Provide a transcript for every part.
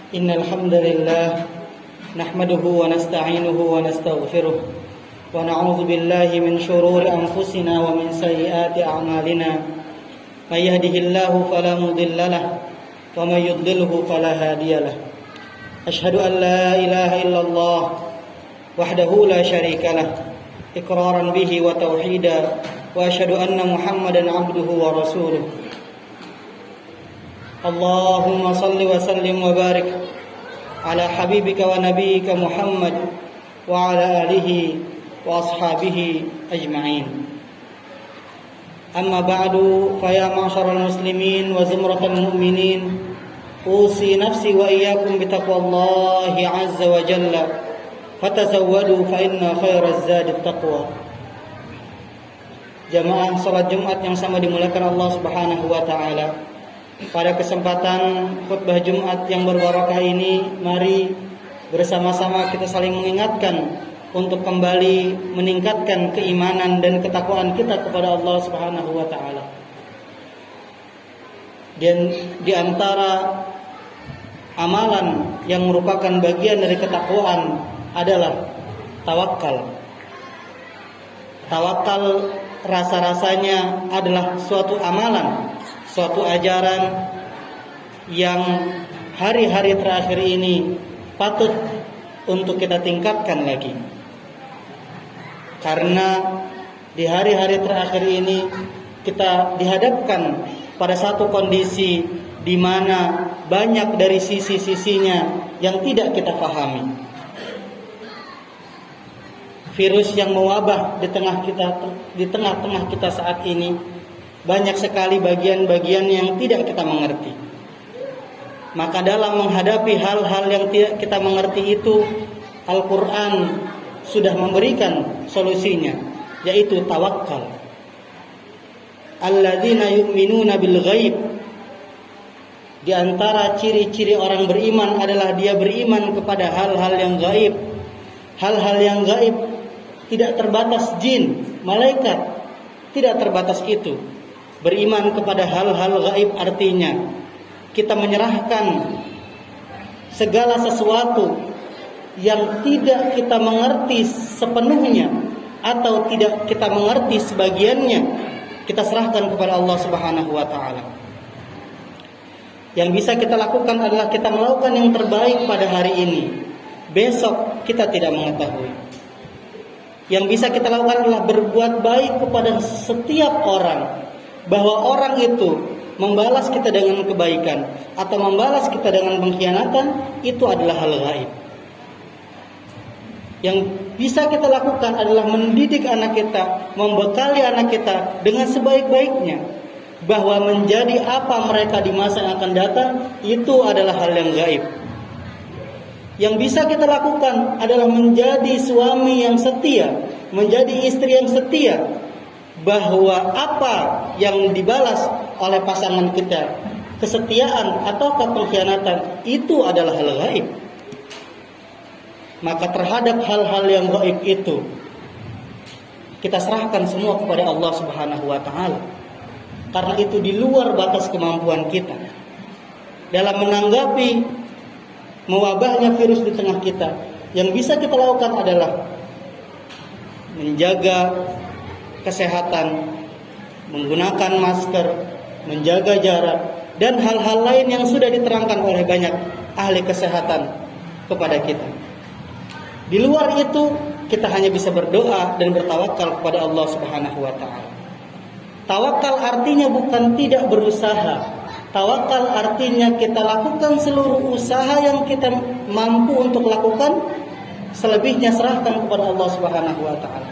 إن الحمد لله نحمده ونستعينه ونستغفره ونعوذ بالله من شرور أنفسنا ومن سيئات أعمالنا من يهده الله فلا مضل له ومن يضلله فلا هادي له أشهد أن لا إله إلا الله وحده لا شريك له إقرارا به وتوحيدا وأشهد أن محمدا عبده ورسوله اللهم صل وسلم وبارك على حبيبك ونبيك محمد وعلى آله وأصحابه أجمعين أما بعد فيا معشر المسلمين وزمرة المؤمنين أوصي نفسي وإياكم بتقوى الله عز وجل فتزودوا فإن خير الزاد التقوى. Jamaah salat Jumat yang sama dimuliakan Allah Subhanahu wa taala. Pada kesempatan khutbah Jumat yang berbarakah ini, mari bersama-sama kita saling mengingatkan untuk kembali meningkatkan keimanan dan ketakwaan kita kepada Allah Subhanahu wa taala. Dan di antara amalan yang merupakan bagian dari ketakwaan adalah tawakal. Tawakal rasa-rasanya adalah suatu amalan, suatu ajaran yang hari-hari terakhir ini patut untuk kita tingkatkan lagi. Karena di hari-hari terakhir ini kita dihadapkan pada satu kondisi di mana banyak dari sisi-sisinya yang tidak kita pahami. Virus yang mewabah di tengah-tengah kita saat ini, banyak sekali bagian-bagian yang tidak kita mengerti. Maka dalam menghadapi hal-hal yang tidak kita mengerti itu, Al-Quran sudah memberikan solusinya, yaitu tawakal. Alladzina yu'minuna bil ghaib. Di antara ciri-ciri orang beriman adalah dia beriman kepada hal-hal yang gaib. Hal-hal yang gaib tidak terbatas jin, malaikat, tidak terbatas itu. Beriman kepada hal-hal gaib artinya kita menyerahkan segala sesuatu yang tidak kita mengerti sepenuhnya atau tidak kita mengerti sebagiannya, kita serahkan kepada Allah Subhanahu wa taala. Yang bisa kita lakukan adalah kita melakukan yang terbaik pada hari ini. Besok kita tidak mengetahui. Yang bisa kita lakukan adalah berbuat baik kepada setiap orang. Bahwa orang itu membalas kita dengan kebaikan atau membalas kita dengan pengkhianatan, itu adalah hal gaib. Yang bisa kita lakukan adalah mendidik anak kita, membekali anak kita dengan sebaik-baiknya. Bahwa menjadi apa mereka di masa yang akan datang, itu adalah hal yang gaib. Yang bisa kita lakukan adalah menjadi suami yang setia, menjadi istri yang setia. Bahwa apa yang dibalas oleh pasangan kita, kesetiaan atau pengkhianatan, itu adalah hal gaib. Maka terhadap hal-hal yang gaib itu, kita serahkan semua kepada Allah Subhanahu wa taala. Karena itu di luar batas kemampuan kita. Dalam menanggapi mewabahnya virus di tengah kita, yang bisa kita lakukan adalah menjaga kesehatan, menggunakan masker, menjaga jarak, dan hal-hal lain yang sudah diterangkan oleh banyak ahli kesehatan kepada kita. Di luar itu, kita hanya bisa berdoa dan bertawakal kepada Allah Subhanahu wa taala. Tawakal artinya bukan tidak berusaha. Tawakal artinya kita lakukan seluruh usaha yang kita mampu untuk lakukan, selebihnya serahkan kepada Allah Subhanahu wa taala.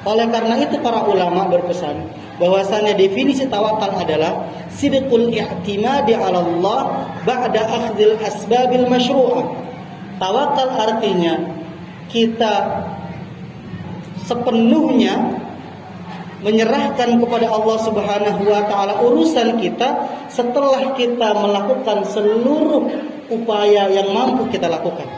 Oleh karena itu para ulama berpesan bahwasanya definisi tawakal adalah sidqul i'timadi 'ala Allah ba'da akhdhil asbabil masyru'ah. Tawakal artinya kita sepenuhnya menyerahkan kepada Allah Subhanahu wa taala urusan kita setelah kita melakukan seluruh upaya yang mampu kita lakukan.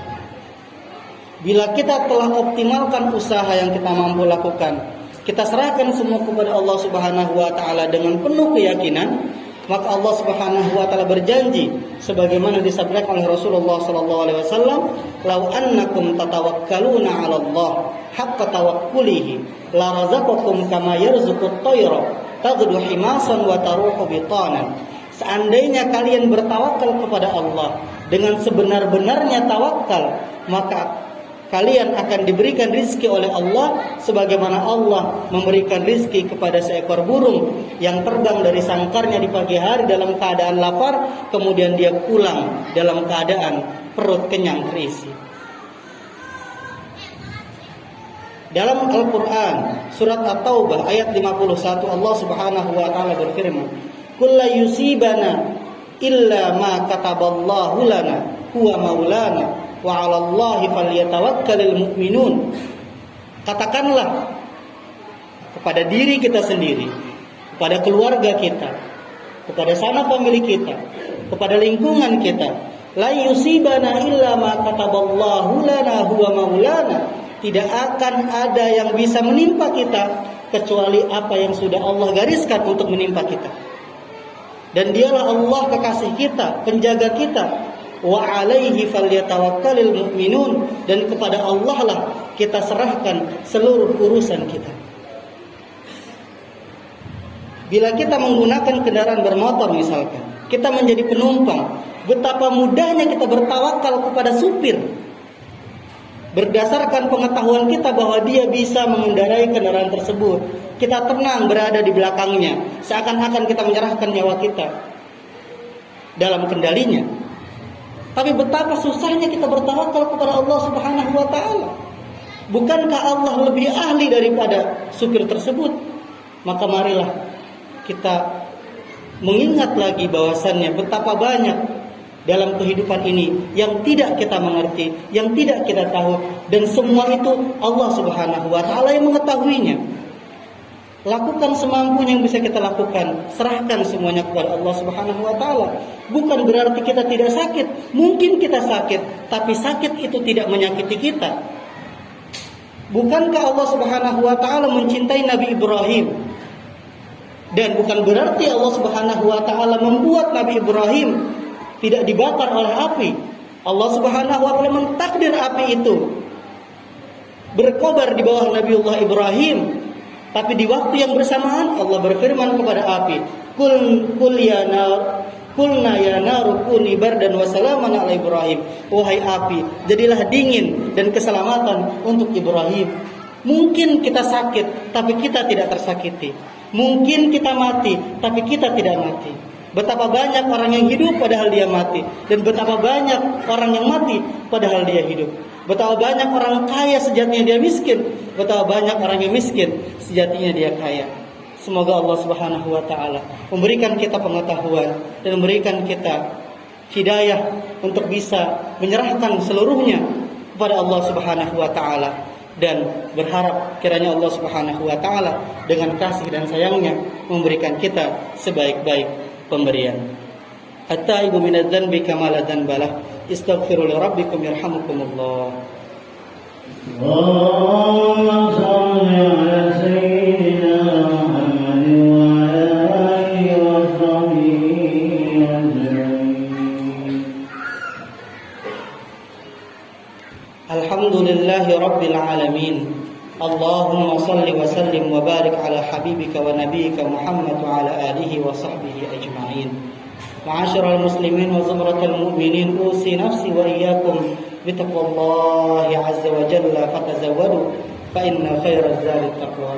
Bila kita telah optimalkan usaha yang kita mampu lakukan, kita serahkan semua kepada Allah Subhanahu wa taala dengan penuh keyakinan, Maka Allah Subhanahu wa taala berjanji sebagaimana disabdakan oleh Rasulullah sallallahu alaihi wasallam, "Lau annakum tatawakkaluna 'ala Allah haqqa tawakkulihi la razaqakum kama yarzuqut tayra taghdu himasan wa taruhu bitanan." Seandainya kalian bertawakal kepada Allah dengan sebenar-benarnya tawakal, maka kalian akan diberikan rizki oleh Allah sebagaimana Allah memberikan rizki kepada seekor burung yang terbang dari sangkarnya di pagi hari dalam keadaan lapar, kemudian dia pulang dalam keadaan perut kenyang terisi. Dalam Al-Quran surat At-Taubah ayat 51 Allah Subhanahu wa taala berfirman, "Qul la yusibana illa ma kataballahu lana huwa maulana wa 'alallahi falyatawakkalul mu'minun." Katakanlah kepada diri kita sendiri, kepada keluarga kita, kepada sanak famili kita, kepada lingkungan kita, la yusibana illa ma kataballahu lana huwa maulana. Tidak akan ada yang bisa menimpa kita kecuali apa yang sudah Allah gariskan untuk menimpa kita. Dan dialah Allah kekasih kita, penjaga kita. Wa 'alaihi falyatawakkalul mu'minun, dan kepada Allah lah kita serahkan seluruh urusan kita. Bila kita menggunakan kendaraan bermotor misalkan, kita menjadi penumpang, betapa mudahnya kita bertawakal kepada supir. Berdasarkan pengetahuan kita bahwa dia bisa mengendarai kendaraan tersebut, kita tenang berada di belakangnya, seakan-akan kita menyerahkan nyawa kita dalam kendalinya. Tapi betapa susahnya kita bertawakal kepada Allah Subhanahu wa taala. Bukankah Allah lebih ahli daripada supir tersebut? Maka marilah kita mengingat lagi bahwasannya betapa banyak dalam kehidupan ini yang tidak kita mengerti, yang tidak kita tahu, dan semua itu Allah Subhanahu wa taala yang mengetahuinya. Lakukan semampunya yang bisa kita lakukan, serahkan semuanya kepada Allah Subhanahu wa taala. Bukan berarti kita tidak sakit, mungkin kita sakit, tapi sakit itu tidak menyakiti kita. Bukankah Allah Subhanahu wa taala mencintai Nabi Ibrahim? Dan bukan berarti Allah Subhanahu wa taala membuat Nabi Ibrahim tidak dibakar oleh api. Allah Subhanahu wa taala mentakdir api itu berkobar di bawah Nabiullah Ibrahim. Tapi di waktu yang bersamaan Allah berfirman kepada api, Kulna ya naru kuni bardan wa salaman ala Ibrahim. Wahai api, jadilah dingin dan keselamatan untuk Ibrahim. Mungkin kita sakit, tapi kita tidak tersakiti. Mungkin kita mati, tapi kita tidak mati. Betapa banyak orang yang hidup padahal dia mati, dan betapa banyak orang yang mati padahal dia hidup. Betapa banyak orang kaya sejatinya dia miskin, betapa banyak orang yang miskin sejatinya dia kaya. Semoga Allah Subhanahu wa taala memberikan kita pengetahuan dan memberikan kita hidayah untuk bisa menyerahkan seluruhnya kepada Allah Subhanahu wa taala, dan berharap kiranya Allah Subhanahu wa taala dengan kasih dan sayangnya memberikan kita sebaik-baik pemberian. At-taibu minadz-dzanbi kama la dzanbalah. Istaghfiru li rabbikum yarhamukumullah. Allahumma shalli ala sayyidina Muhammad wa ala alihi wa sahbihi ajma'in. Alhamdulillahi rabbil alamin. Allahumma salli wa sallim wa barik ala habibika wa nabiyyika Muhammad wa ala alihi wa sahbihi ajma'in. Ma'asyiral muslimin wa zumratal mu'minin, usi nafsi wa iyyakum bitaqwallahi azza wa jalla fatazawwadu fa inna khairaz zadi taqwa.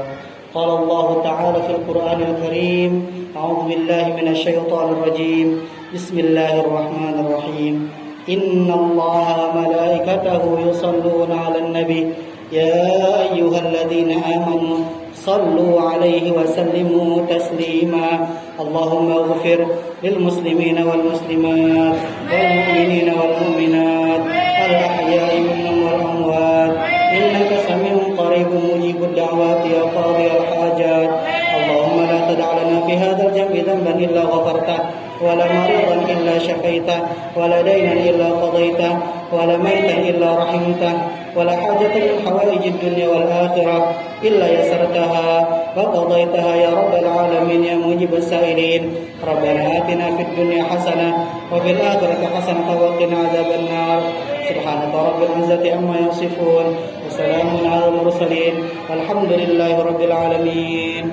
Qala Allah ta'ala fil Qur'anil Karim, a'udzu billahi minasy syaithanir rajim. Bismillahirrahmanirrahim. Innallaha wa malaikatahu yusholluna 'alan nabi. يا أيها الذين آمنوا صلوا عليه وسلموا تسليما. اللهم اغفر للمسلمين والمسلمات والمؤمنين والمؤمنات الأحياء منهم والأموات إنك سميع قريب مجيب الدعوات يا قاضي الحاجات. اللهم لا تدع لنا في هذا الجنب ذنبا إلا غفرته ولا مريضا إلا شفيته ولا دينا إلا قضيته ولا ميتا إلا رحمته ولا حاجة من حوائج الدنيا والآخرة إلا يسرتها وقضيتها يا رب العالمين يا مجيب السائلين. ربنا آتنا في الدنيا حسنة وفي الآخرة حسنة وقنا عذاب النار. سبحانك رب العزة عما يصفون وسلام على المرسلين والحمد لله رب العالمين.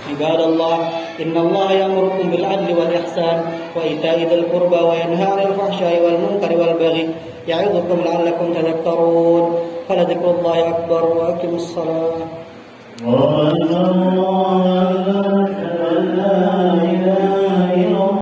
عباد الله إن الله يأمركم بالعدل والإحسان وإيتاء ذي القربى وينهى عن الفحشاء والمنكر والبغي يعظكم لعلكم تذكرون. فلذكر الله أكبر وأقم الصلاة. الله أكبر.